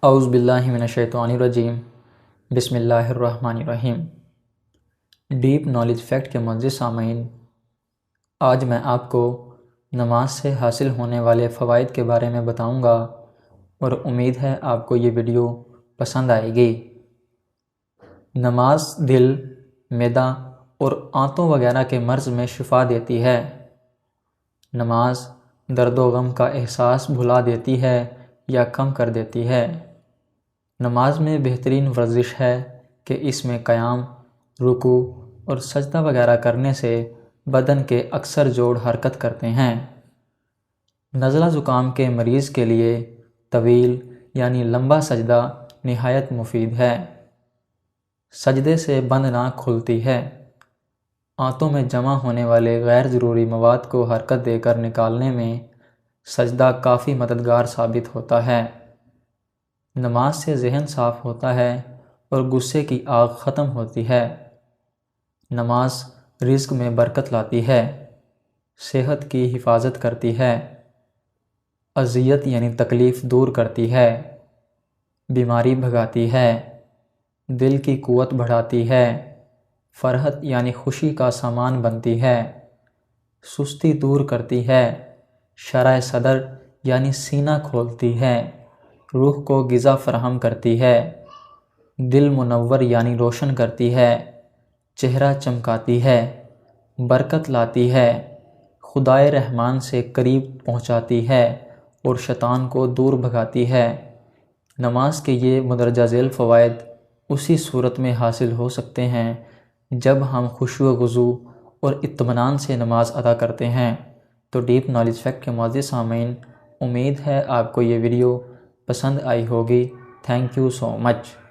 اعوذ باللہ من الشیطان الرجیم بسم اللہ الرحمن الرحیم۔ ڈیپ نالج فیکٹ کے معزز سامعین، آج میں آپ کو نماز سے حاصل ہونے والے فوائد کے بارے میں بتاؤں گا اور امید ہے آپ کو یہ ویڈیو پسند آئے گی۔ نماز دل، معدہ اور آنتوں وغیرہ کے مرض میں شفا دیتی ہے۔ نماز درد و غم کا احساس بھلا دیتی ہے یا کم کر دیتی ہے۔ نماز میں بہترین ورزش ہے کہ اس میں قیام، رکوع اور سجدہ وغیرہ کرنے سے بدن کے اکثر جوڑ حرکت کرتے ہیں۔ نزلہ زکام کے مریض کے لیے طویل یعنی لمبا سجدہ نہایت مفید ہے۔ سجدے سے بند ناک کھلتی ہے۔ آنتوں میں جمع ہونے والے غیر ضروری مواد کو حرکت دے کر نکالنے میں سجدہ کافی مددگار ثابت ہوتا ہے۔ نماز سے ذہن صاف ہوتا ہے اور غصے کی آگ ختم ہوتی ہے۔ نماز رزق میں برکت لاتی ہے، صحت کی حفاظت کرتی ہے، اذیت یعنی تکلیف دور کرتی ہے، بیماری بھگاتی ہے، دل کی قوت بڑھاتی ہے، فرحت یعنی خوشی کا سامان بنتی ہے، سستی دور کرتی ہے، شرح صدر یعنی سینہ کھولتی ہے، روح کو غذا فراہم کرتی ہے، دل منور یعنی روشن کرتی ہے، چہرہ چمکاتی ہے، برکت لاتی ہے، خدائے رحمان سے قریب پہنچاتی ہے اور شیطان کو دور بھگاتی ہے۔ نماز کے یہ مندرجہ ذیل فوائد اسی صورت میں حاصل ہو سکتے ہیں جب ہم خشوع و خضوع اور اطمینان سے نماز ادا کرتے ہیں۔ تو ڈیپ نالج فیکٹ کے معزز سامعین، امید ہے آپ کو یہ ویڈیو پسند آئی ہوگی۔ Thank you so much.